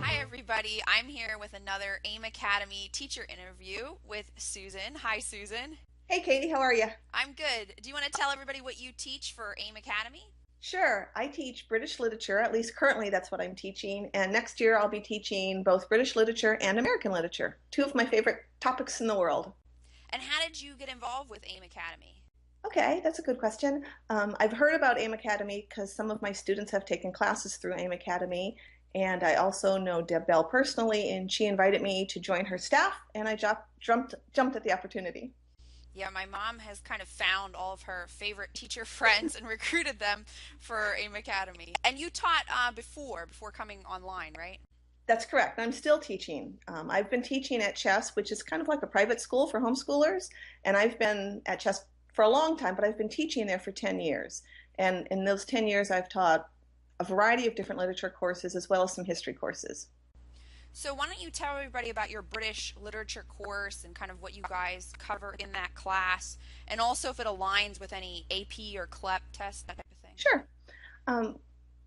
Hi, everybody. I'm here with another AIM Academy teacher interview with Susan. Hi, Susan. Hey Katie, how are you? I'm good. Do you want to tell everybody what you teach for AIM Academy? Sure, I teach British literature, at least currently that's what I'm teaching, and next year I'll be teaching both British literature and American literature, two of my favorite topics in the world. And how did you get involved with AIM Academy? Okay, that's a good question. I've heard about AIM Academy because some of my students have taken classes through AIM Academy, and I also know Deb Bell personally, and she invited me to join her staff, and I jumped at the opportunity. Yeah, my mom has kind of found all of her favorite teacher friends and recruited them for AIM Academy. And you taught before coming online, right? That's correct. I'm still teaching. I've been teaching at Chess, which is kind of like a private school for homeschoolers, and I've been at Chess for a long time, but I've been teaching there for 10 years. And in those 10 years, I've taught a variety of different literature courses as well as some history courses. So why don't you tell everybody about your British literature course and kind of what you guys cover in that class, and also if it aligns with any AP or CLEP tests, that type of thing. Sure. Um,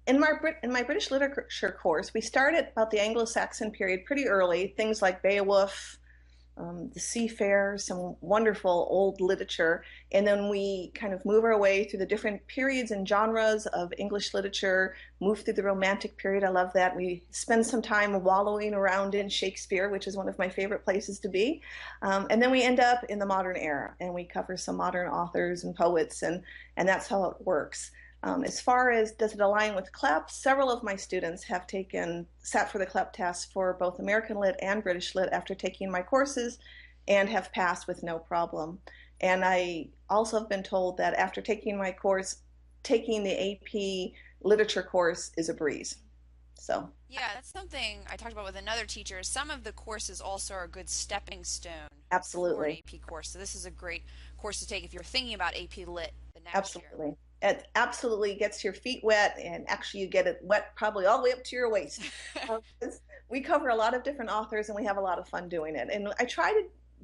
in my British literature course, we start at about the Anglo-Saxon period pretty early, things like Beowulf, the Seafarers, some wonderful old literature, and then we kind of move our way through the different periods and genres of English literature, move through the Romantic period. I love that. We spend some time wallowing around in Shakespeare, which is one of my favorite places to be, and then we end up in the modern era, and we cover some modern authors and poets, and that's how it works. As far as does it align with CLEP, several of my students have sat for the CLEP test for both American Lit and British Lit after taking my courses and have passed with no problem. And I also have been told that after taking my course, taking the AP literature course is a breeze. So, Yeah, that's something I talked about with another teacher. Some of the courses also are a good stepping stone for an absolutely. AP course. So this is a great course to take if you're thinking about AP Lit the next year. Absolutely. It absolutely gets your feet wet, and actually, you get it wet probably all the way up to your waist. Uh, we cover a lot of different authors, and we have a lot of fun doing it. And I try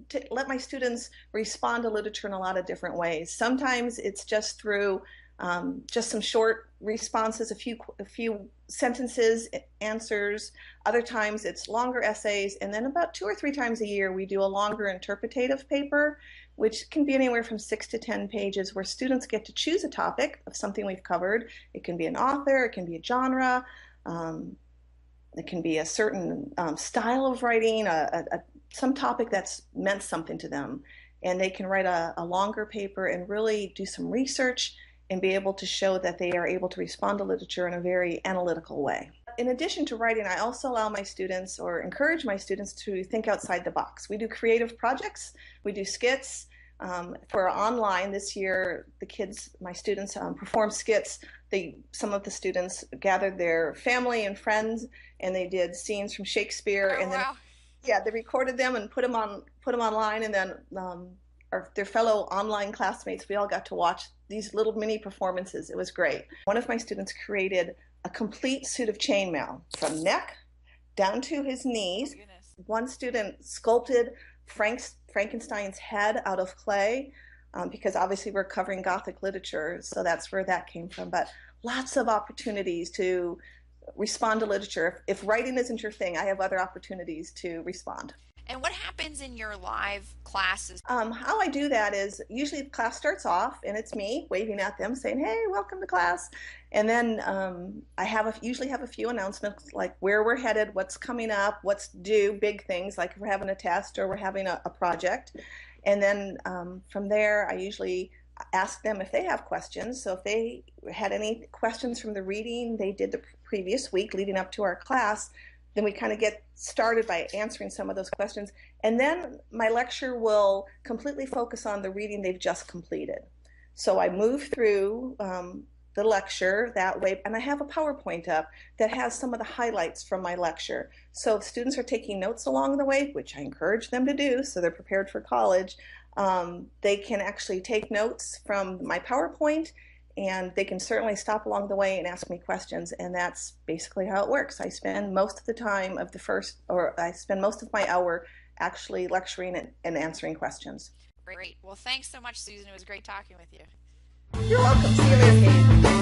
to let my students respond to literature in a lot of different ways. Sometimes it's just through just some short responses, a few sentences, answers. Other times it's longer essays, and then about 2 or 3 times a year we do a longer interpretative paper, which can be anywhere from 6 to 10 pages, where students get to choose a topic of something we've covered. It can be an author, it can be a genre, um, it can be a certain style of writing, some topic that's meant something to them, and they can write a longer paper and really do some research and be able to show that they are able to respond to literature in a very analytical way. In addition to writing, I also allow my students or encourage my students to think outside the box. We do creative projects, we do skits. For online this year, my students, performed skits. Some of the students gathered their family and friends, and they did scenes from Shakespeare, Oh, and then wow. yeah, they recorded them and put them online, and then their fellow online classmates, we all got to watch these little mini performances. It was great. One of my students created a complete suit of chainmail from neck down to his Oh, knees. goodness. One student sculpted Frankenstein's head out of clay, because obviously we're covering Gothic literature, so that's where that came from. But lots of opportunities to respond to literature. If writing isn't your thing, I have other opportunities to respond. And what happens in your live classes? How I do that is usually the class starts off and it's me waving at them saying, "Hey, welcome to class." And then usually have a few announcements like where we're headed, what's coming up, what's due, big things like if we're having a test or we're having a project. And then from there, I usually ask them if they have questions. So if they had any questions from the reading they did the previous week leading up to our class, then we kind of get started by answering some of those questions. And then my lecture will completely focus on the reading they've just completed. So I move through the lecture that way, and I have a PowerPoint up that has some of the highlights from my lecture. So if students are taking notes along the way, which I encourage them to do so they're prepared for college, they can actually take notes from my PowerPoint, and they can certainly stop along the way and ask me questions, and that's basically how it works. I spend most of my hour actually lecturing and answering questions. Great. Well, thanks so much, Susan. It was great talking with you. You're welcome. See you later, Kate.